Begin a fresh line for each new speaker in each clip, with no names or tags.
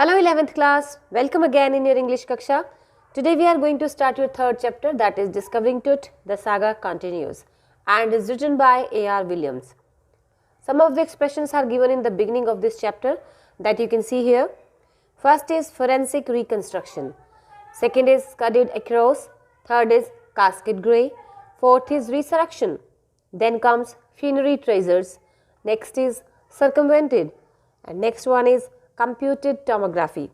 Hello 11th class, welcome again in your English Kaksha. Today we are going to start your third chapter, that is Discovering Tut, the saga continues, and is written by A.R. Williams. Some of the expressions are given in the beginning of this chapter that you can see here. First is forensic reconstruction, second is scudded across, third is casket grey, fourth is resurrection, then comes funerary treasures, next is circumvented, and next one is computed tomography,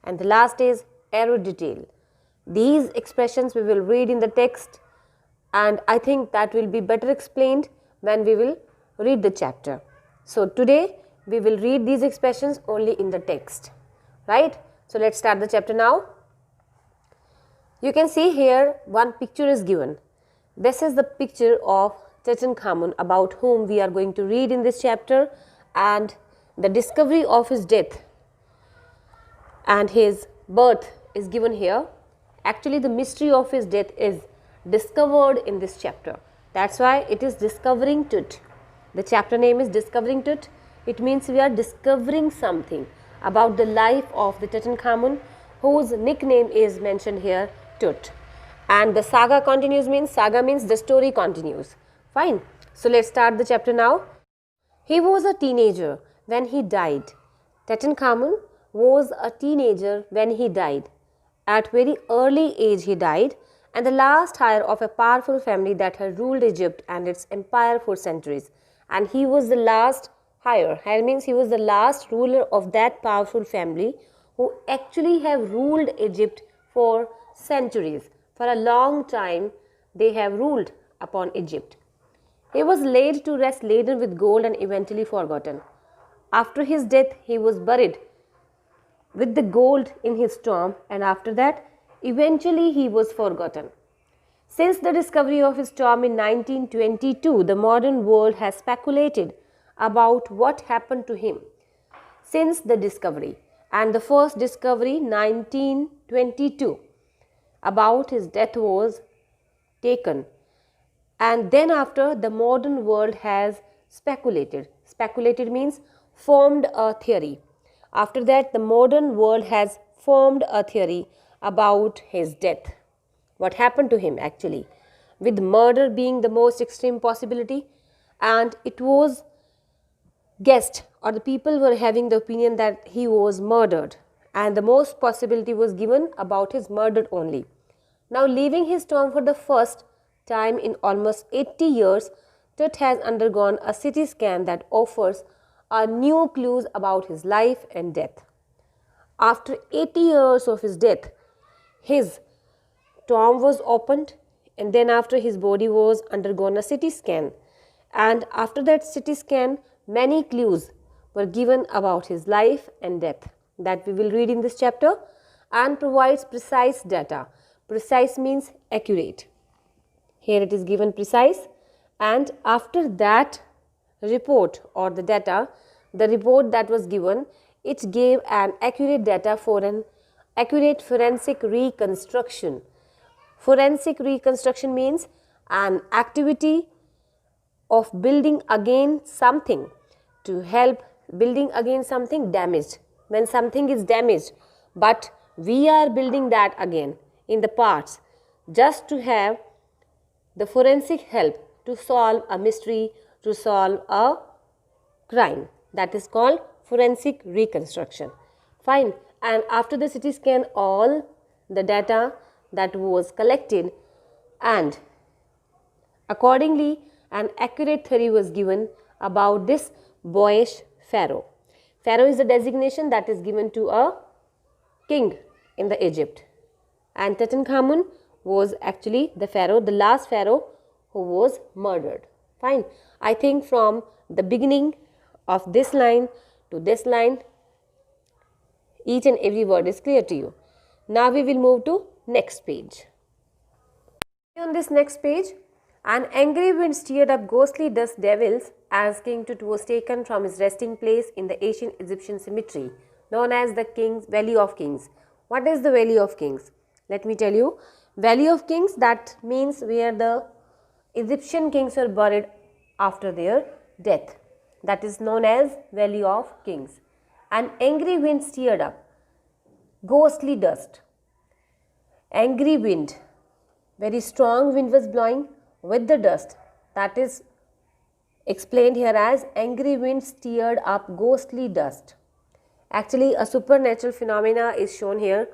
and the last is aero detail. These expressions we will read in the text, and I think that will be better explained when we will read the chapter. So today we will read these expressions only in the text, right? So let's start the chapter now. You can see here one picture is given. This is the picture of Tutankhamun, about whom we are going to read in this chapter, and the discovery of his death and his birth is given here. Actually, the mystery of his death is discovered in this chapter. That's why it is Discovering Tut. The chapter name is Discovering Tut. It means we are discovering something about the life of the Tutankhamun, whose nickname is mentioned here, Tut. And the saga continues means, saga means the story continues. Fine. So let's start the chapter now. He was a teenager when he died. Tutankhamun was a teenager when he died. At very early age he died, and the last heir of a powerful family that had ruled Egypt and its empire for centuries. And he was the last heir. Heir means he was the last ruler of that powerful family who actually have ruled Egypt for centuries. For a long time they have ruled upon Egypt. He was laid to rest laden with gold and eventually forgotten. After his death, he was buried with the gold in his tomb, and after that, eventually he was forgotten. Since the discovery of his tomb in 1922, the modern world has speculated about what happened to him since the discovery. And the first discovery, 1922, about his death was taken. And then after, the modern world has speculated. Speculated means formed a theory. After that, the modern world has formed a theory about his death. What happened to him actually, with murder being the most extreme possibility, and it was guessed, or the people were having the opinion that he was murdered, and the most possibility was given about his murder only. Now, leaving his tomb for the first time in almost 80 years, Tut has undergone a CT scan that offers new clues about his life and death. After 80 years of his death, his tomb was opened, and then after, his body was undergone a CT scan, and after that CT scan, many clues were given about his life and death that we will read in this chapter, and provides precise data. Precise means accurate. Here it is given precise, and after that report or the data, the report that was given, it gave an accurate data for an accurate forensic reconstruction. Forensic reconstruction means an activity of building again something, to help building again something damaged. When something is damaged, but we are building that again in the parts, just to have the forensic help to solve a mystery, to solve a crime. That is called forensic reconstruction. Fine. And after the CT scan, all the data that was collected, and accordingly an accurate theory was given about this boyish pharaoh. Pharaoh is the designation that is given to a king in the Egypt, and Tutankhamun was actually the pharaoh, the last pharaoh who was murdered. Fine. I think from the beginning of this line to this line, each and every word is clear to you. Now we will move to next page. On this next page, an angry wind stirred up ghostly dust devils as King Tut was taken from his resting place in the ancient Egyptian cemetery known as the Valley of Kings. What is the Valley of Kings? Let me tell you. Valley of Kings, that means where the Egyptian kings were buried after their death. That is known as Valley of Kings. An angry wind stirred up. ghostly dust, angry wind, very strong wind was blowing with the dust. That is explained here as angry wind stirred up ghostly dust. Actually, a supernatural phenomena is shown here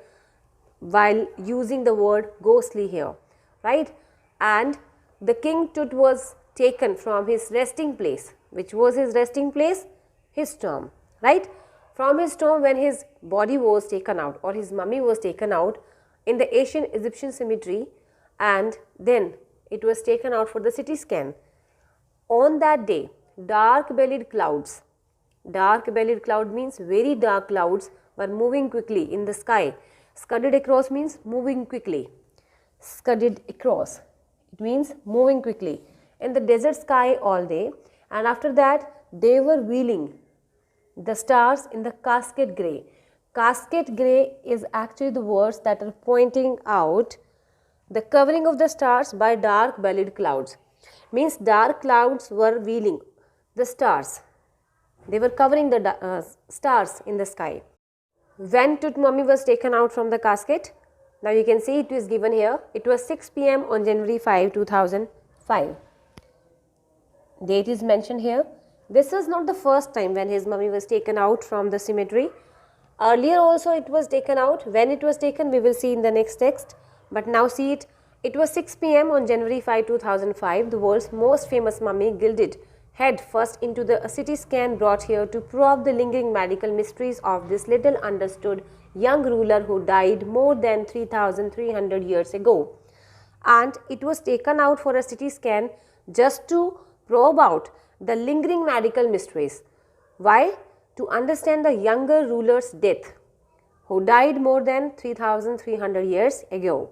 while using the word ghostly here, right? And the king Tut was taken from his resting place. Which was his resting place? His tomb, right? From his tomb, when his body was taken out or his mummy was taken out in the ancient Egyptian cemetery, and then it was taken out for the CT scan. On that day, dark-bellied clouds, dark-bellied cloud means very dark clouds, were moving quickly in the sky. Scudded across means moving quickly. Scudded across, it means moving quickly in the desert sky all day, and after that they were wheeling the stars in the cascade grey. Cascade grey is actually the words that are pointing out the covering of the stars by dark-bellied clouds. Means dark clouds were wheeling the stars. They were covering the stars in the sky. When Tut mummy was taken out from the casket, now you can see it is given here. It was 6 p.m. on January 5, 2005. Date is mentioned here. This is not the first time when his mummy was taken out from the cemetery. Earlier also it was taken out. When it was taken, we will see in the next text. But now see it. It was 6 p.m. on January 5, 2005. The world's most famous mummy, gilded head first into the CT scan, brought here to probe the lingering medical mysteries of this little understood young ruler who died more than 3,300 years ago. And it was taken out for a CT scan just to probe out the lingering medical mysteries. Why? To understand the younger ruler's death, who died more than 3,300 years ago.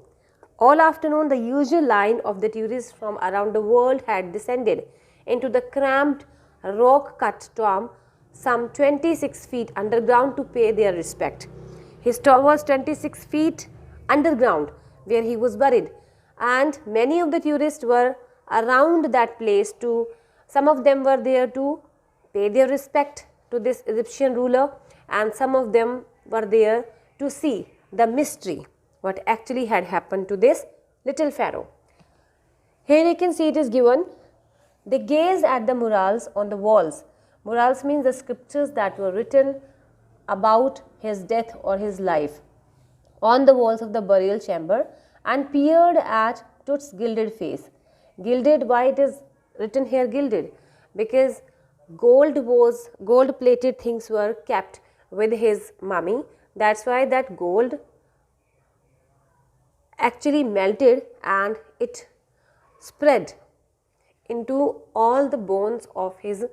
All afternoon, the usual line of the tourists from around the world had descended into the cramped, rock-cut tomb, some 26 feet underground, to pay their respect. His tomb was 26 feet underground, where he was buried, and many of the tourists were around that place to, some of them were there to pay their respect to this Egyptian ruler, and some of them were there to see the mystery, what actually had happened to this little pharaoh. Here you can see it is given. They gazed at the murals on the walls. Murals means the scriptures that were written about his death or his life on the walls of the burial chamber, and peered at Tut's gilded face. Gilded, why it is written here gilded? Because gold plated things were kept with his mummy. That's why that gold actually melted and it spread into all the bones of his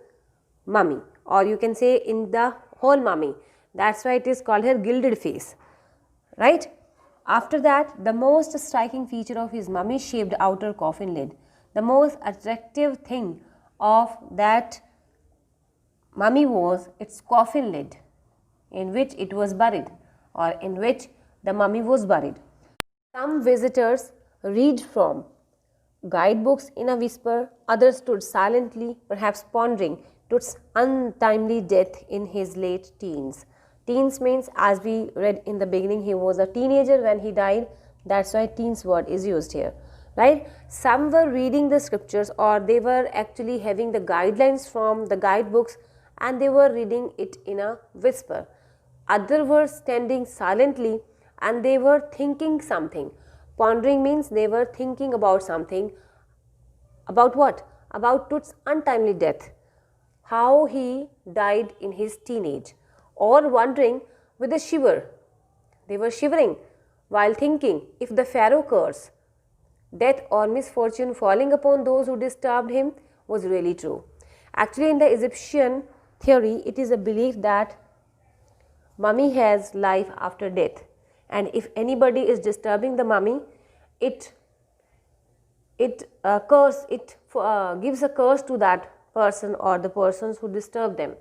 mummy, or you can say in the whole mummy. That's why it is called her gilded face, right? After that, the most striking feature of his mummy shaped outer coffin lid. The most attractive thing of that mummy was its coffin lid, in which it was buried, or in which the mummy was buried. Some visitors read from guidebooks in a whisper, others stood silently, perhaps pondering Tut's untimely death in his late teens. Teens means, as we read in the beginning, he was a teenager when he died. That's why teens word is used here, right? Some were reading the scriptures, or they were actually having the guidelines from the guidebooks, and they were reading it in a whisper. Others were standing silently and they were thinking something. Pondering means they were thinking about something. About what? About Tut's untimely death, how he died in his teenage, or wondering with a shiver. They were shivering while thinking if the pharaoh curse, death or misfortune falling upon those who disturbed him, was really true. Actually, in the Egyptian theory, it is a belief that mummy has life after death, and if anybody is disturbing the mummy, it gives a curse to that person or the persons who disturb them.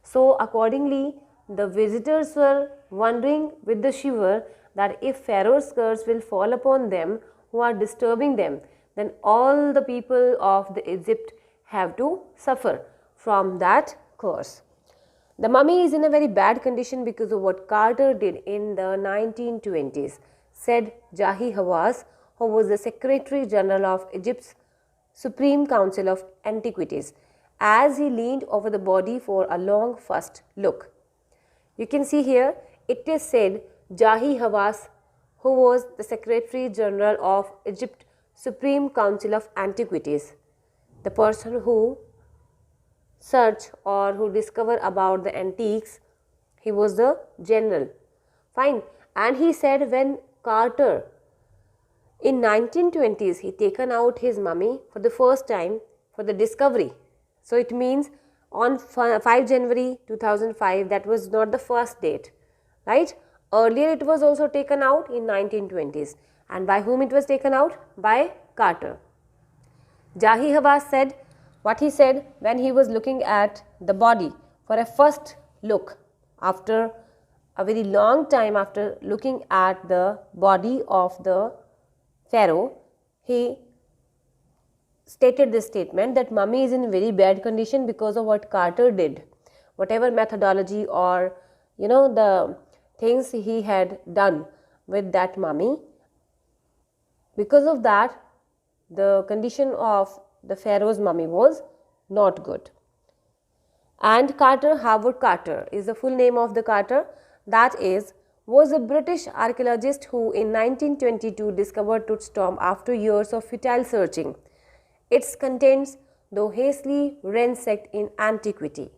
So accordingly, the visitors were wondering with the shiver that if Pharaoh's curse will fall upon them who are disturbing them, then all the people of the Egypt have to suffer from that curse. The mummy is in a very bad condition because of what Carter did in the 1920s, said Jahi Hawass, who was the Secretary General of Egypt's Supreme Council of Antiquities, as he leaned over the body for a long first look. You can see here, it is said Jahi Hawass, who was the Secretary General of Egypt Supreme Council of Antiquities, the person who search or who discover about the antiques, he was the general. Fine. And he said when Carter in 1920s he taken out his mummy for the first time for the discovery. So it means on 5 January 2005, that was not the first date, right? Earlier it was also taken out in 1920s. And by whom it was taken out? By Carter. Jahi Hawass said what he said when he was looking at the body for a first look after a very long time, after looking at the body of the pharaoh, he stated this statement that mummy is in very bad condition because of what Carter did. Whatever methodology or the things he had done with that mummy, because of that the condition of the pharaoh's mummy was not good. And Carter, Howard Carter is the full name of the Carter, that is, was a British archaeologist who in 1922 discovered Tut's tomb after years of futile searching. Its contents, though hastily ransacked in antiquity.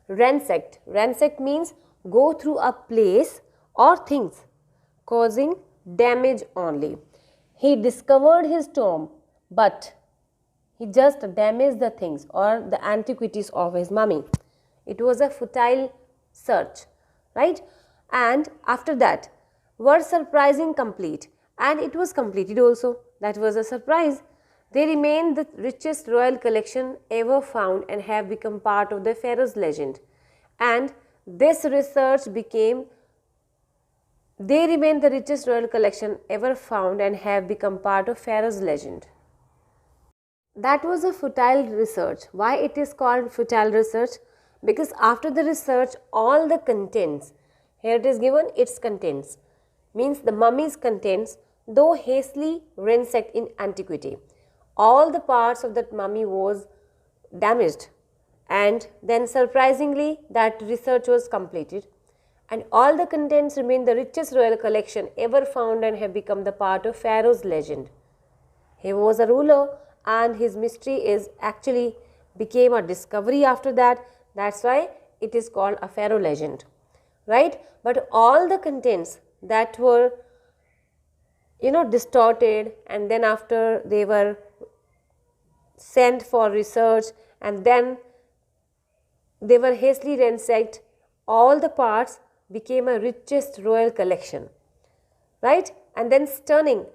Ransacked means go through a place or things, causing damage only. He discovered his tomb, but he just damaged the things or the antiquities of his mummy. It was a futile search, right? And after that, were surprising complete, and it was completed also. That was a surprise. They remain the richest royal collection ever found and have become part of the pharaoh's legend. And this research they remain the richest royal collection ever found and have become part of pharaoh's legend. That was a futile research. Why it is called futile research? Because after the research, all the contents, here it is given its contents, means the mummy's contents, though hastily ransacked in antiquity. All the parts of that mummy was damaged, and then surprisingly that research was completed, and all the contents remain the richest royal collection ever found and have become the part of pharaoh's legend. He was a ruler and his mystery is actually became a discovery after that. That's why it is called a pharaoh legend, right? But all the contents that were distorted, and then after they were sent for research and then they were hastily ransacked, all the parts became a richest royal collection, right? And then stunning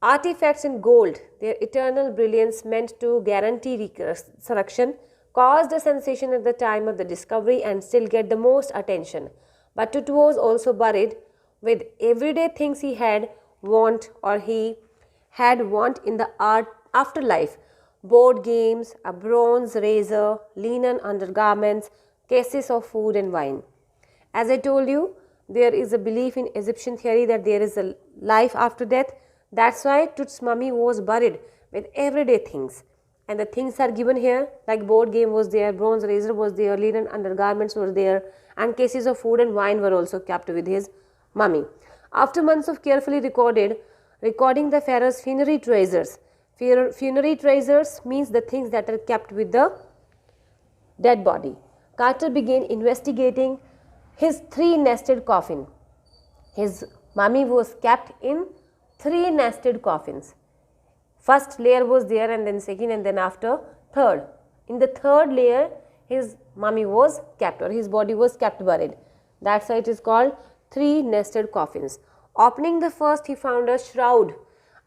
artifacts in gold, their eternal brilliance meant to guarantee reconstruction, caused a sensation at the time of the discovery and still get the most attention. But Tut was also buried with everyday things he had want in the art afterlife: board games, a bronze razor, linen undergarments, cases of food and wine. As I told you, there is a belief in Egyptian theory that there is a life after death. That's why Tut's mummy was buried with everyday things. And the things are given here, like board game was there, bronze razor was there, linen undergarments were there, and cases of food and wine were also kept with his mummy. After months of carefully recording the pharaoh's funerary treasures. Funerary treasures means the things that are kept with the dead body. Carter began investigating his 3-nested coffin. His mummy was kept in 3 nested coffins. First layer was there, and then second, and then after third. In the third layer, his mummy was kept, or his body was kept buried. That's why it is called 3 nested coffins. Opening the first, he found a shroud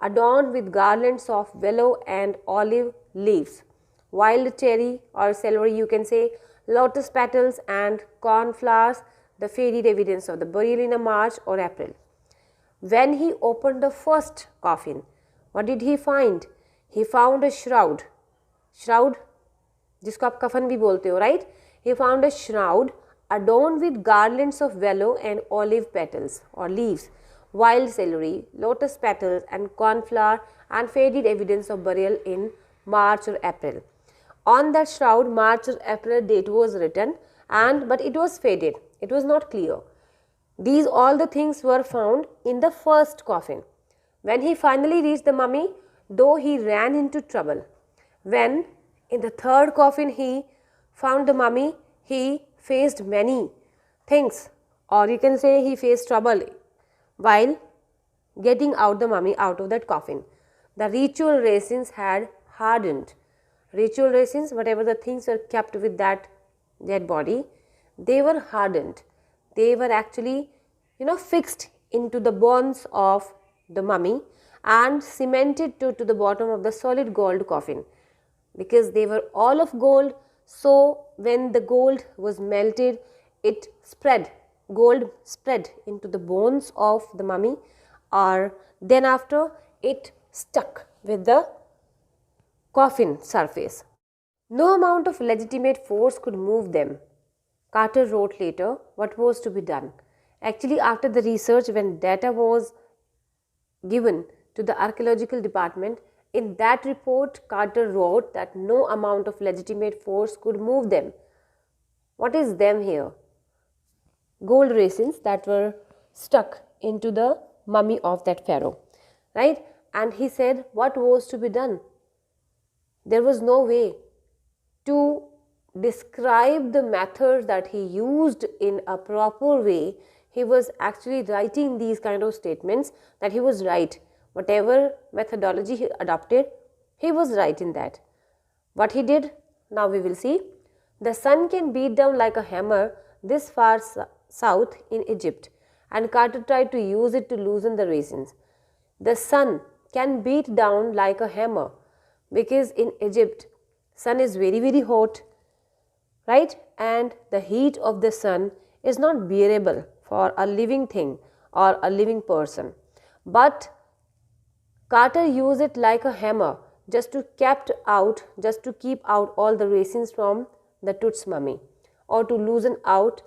adorned with garlands of willow and olive leaves, wild cherry or celery, you can say, lotus petals and cornflowers, the faded evidence of the burial in a March or April. When he opened the first coffin, what did he find? He found a shroud, जिसको आप कफन भी बोलते हो, right? he found a shroud adorned with garlands of willow and olive petals or leaves, wild celery, lotus petals, and cornflower, and faded evidence of burial in March or April. On that shroud, March or April date was written, but it was faded. It was not clear. These all the things were found in the first coffin. When he finally reached the mummy, though he ran into trouble. When in the third coffin he found the mummy, he faced many things, or you can say he faced trouble while getting out the mummy out of that coffin. The ritual resins had hardened. Ritual resins, whatever the things were kept with that dead body, they were hardened. They were actually, fixed into the bones of the mummy and cemented to the bottom of the solid gold coffin, because they were all of gold. So when the gold was melted, it spread, gold spread into the bones of the mummy, or then after it stuck with the coffin surface. No amount of legitimate force could move them. Carter wrote later what was to be done. Actually, after the research, when data was given to the archaeological department, in that report Carter wrote that no amount of legitimate force could move them. What is them here? Gold resins that were stuck into the mummy of that pharaoh, right? And he said what was to be done. There was no way to describe the method that he used in a proper way. He was actually writing these kind of statements that he was right. Whatever methodology he adopted, he was right in that. What he did, now we will see. The sun can beat down like a hammer this far south in Egypt, and Carter tried to use it to loosen the resins. The sun can beat down like a hammer, because in Egypt, sun is very, very hot, right? And the heat of the sun is not bearable for a living thing or a living person. But Carter used it like a hammer just to keep out all the resins from the Tut's mummy, or to loosen out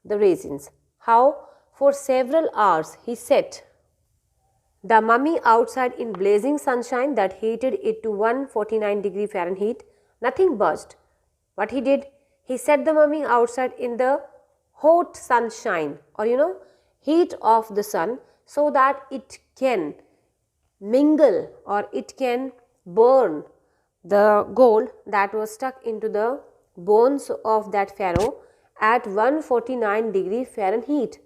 the resins. How? For several hours he set the mummy outside in blazing sunshine that heated it to 149 Fahrenheit. Nothing budged. What he did, he set the mummy outside in the hot sunshine, or heat of the sun, so that it can mingle or it can burn the gold that was stuck into the bones of that pharaoh at 149 Fahrenheit.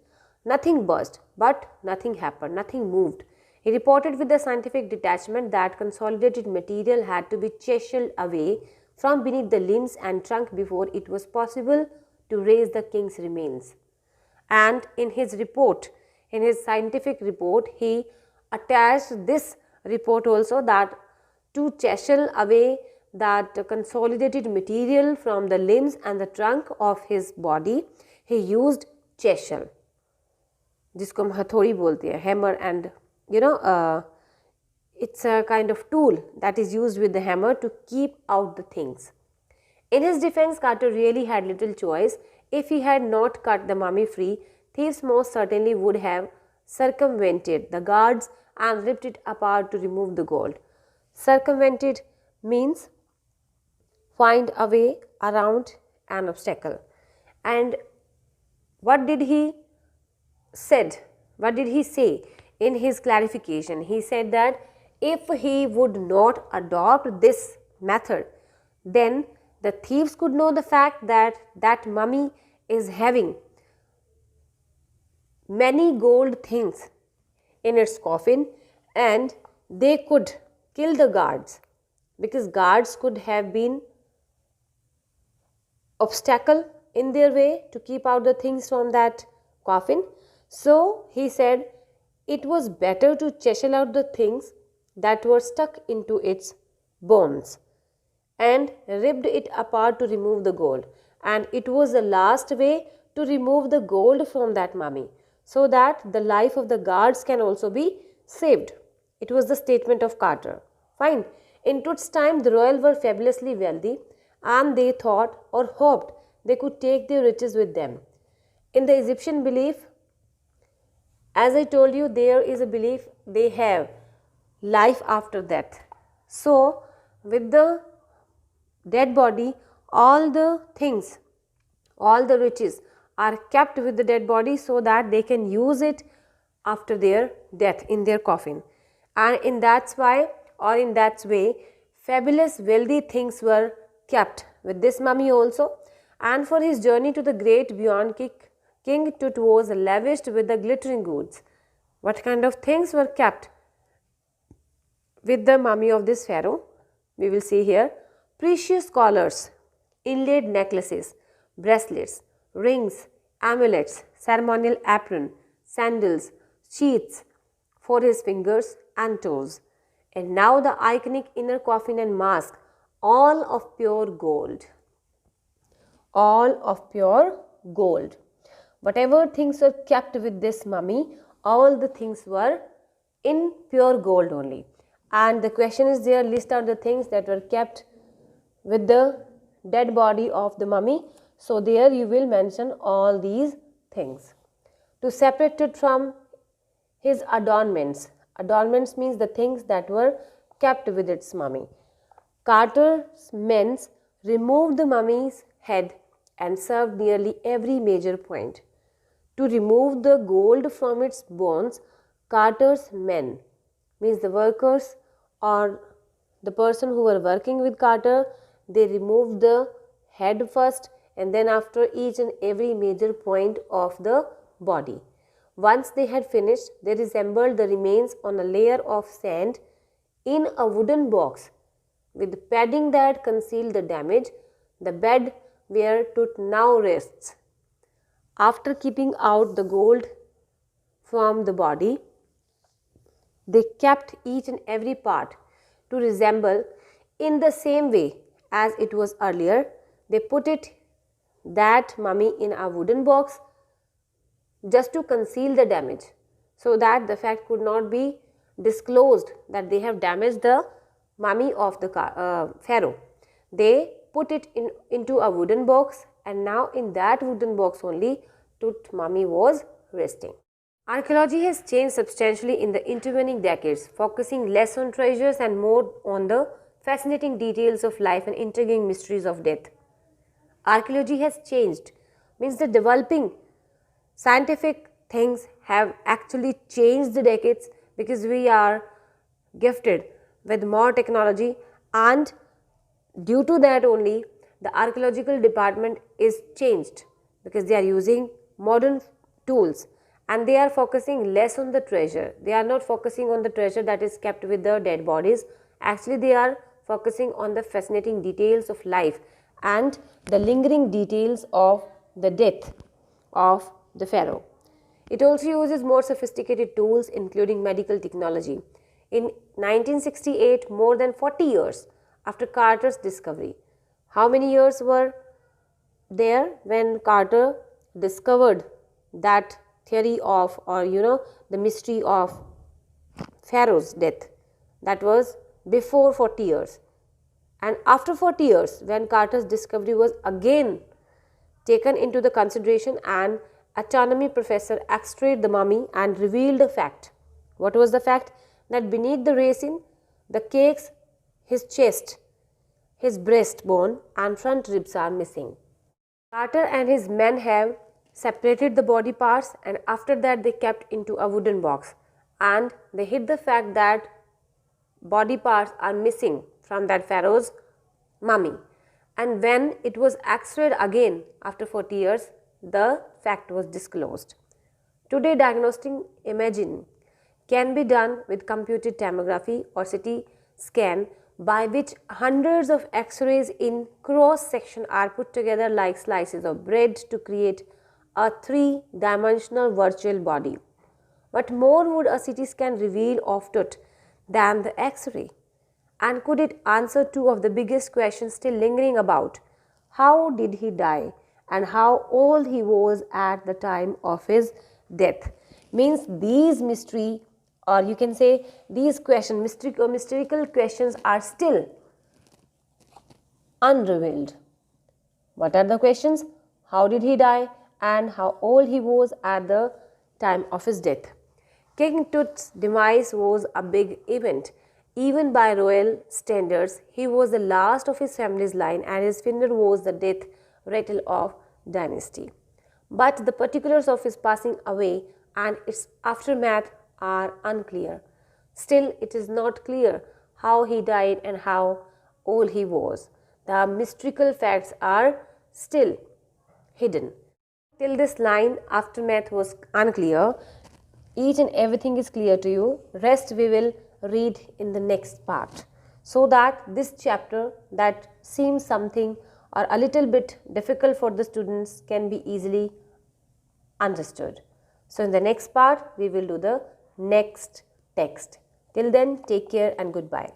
Nothing burst, but nothing happened, nothing moved. He reported with the scientific detachment that consolidated material had to be chiseled away from beneath the limbs and trunk before it was possible to raise the king's remains. And in his report, in his scientific report, he attached this report also, that to chisel away that consolidated material from the limbs and the trunk of his body, he used chisel, जिसको हम हथौड़ी बोलते हैं, hammer, and it's a kind of tool that is used with the hammer to keep out the things. In his defense, Carter really had little choice. If he had not cut the mummy free, thieves most certainly would have circumvented the guards and ripped it apart to remove the gold. Circumvented means find a way around an obstacle. And what did he said? What did he say in his clarification? He said that if he would not adopt this method, then the thieves could know the fact that that mummy is having many gold things in its coffin, and they could kill the guards, because guards could have been obstacle in their way to keep out the things from that coffin. So he said it was better to chisel out the things that were stuck into its bones and ripped it apart to remove the gold, and it was the last way to remove the gold from that mummy, so that the life of the guards can also be saved. It was the statement of Carter. Fine. In Tut's time, the royal were fabulously wealthy, and they thought or hoped they could take their riches with them. In the Egyptian belief, as I told you, there is a belief they have life after death. So, with the dead body, all the things, all the riches are kept with the dead body so that they can use it after their death in their coffin. And in that way, fabulous wealthy things were kept with this mummy also. And for his journey to the great beyond, King Tut was lavished with the glittering goods. What kind of things were kept with the mummy of this pharaoh? We will see here. Precious collars, inlaid necklaces, bracelets, rings, amulets, ceremonial apron, sandals, sheaths for his fingers and toes. And now the iconic inner coffin and mask, all of pure gold. All of pure gold. Whatever things were kept with this mummy, all the things were in pure gold only. And the question is there, list out the things that were kept with the dead body of the mummy. So there you will mention all these things. To separate it from his adornments. Adornments means the things that were kept with its mummy. Carter's men removed the mummy's head and served nearly every major point. To remove the gold from its bones, Carter's men, means the workers or the person who were working with Carter, they removed the head first and then after each and every major point of the body. Once they had finished, they reassembled the remains on a layer of sand in a wooden box with padding that concealed the damage, the bed where Tut now rests. After keeping out the gold from the body, they kept each and every part to resemble in the same way as it was earlier. They put that mummy in a wooden box just to conceal the damage, so that the fact could not be disclosed that they have damaged the mummy of the pharaoh. They put it into a wooden box, and now in that wooden box only Tut mummy was resting. Archaeology has changed substantially in the intervening decades, focusing less on treasures and more on the fascinating details of life and intriguing mysteries of death. Archaeology has changed, means the developing scientific things have actually changed the decades, because we are gifted with more technology, and due to that only the archaeological department is changed, because they are using modern tools and they are focusing less on the treasure. They are not focusing on the treasure that is kept with the dead bodies. Actually, they are focusing on the fascinating details of life and the lingering details of the death of the pharaoh. It also uses more sophisticated tools, including medical technology. In 1968, more than 40 years after Carter's discovery, how many years were there when Carter discovered that theory of, or the mystery of Pharaoh's death? That was before 40 years. And after 40 years, when Carter's discovery was again taken into the consideration, and astronomy professor x-rayed the mummy and revealed a fact. What was the fact? That beneath the resin, the cakes, his chest, his breastbone and front ribs are missing. Carter and his men have separated the body parts, and after that they kept into a wooden box, and they hid the fact that body parts are missing from that pharaoh's mummy. And when it was x-rayed again after 40 years, the fact was disclosed. Today, diagnostic imaging can be done with computed tomography or CT scan, by which hundreds of x-rays in cross section are put together like slices of bread to create a three-dimensional virtual body. What more would a CT scan reveal of Tut than the x-ray? And could it answer two of the biggest questions still lingering about? How did he die, and how old he was at the time of his death? Means these mystery, or you can say these questions, mystical questions, are still unrevealed. What are the questions? How did he die and how old he was at the time of his death? King Tut's demise was a big event. Even by royal standards, he was the last of his family's line and his funeral was the death rattle of dynasty. But the particulars of his passing away and its aftermath are unclear. Still, it is not clear how he died and how old he was. The mystical facts are still hidden. Till this line, aftermath was unclear. Each and everything is clear to you. Rest we will read in the next part. So that this chapter that seems something or a little bit difficult for the students can be easily understood. So in the next part, we will do the next text. Till then, take care and goodbye.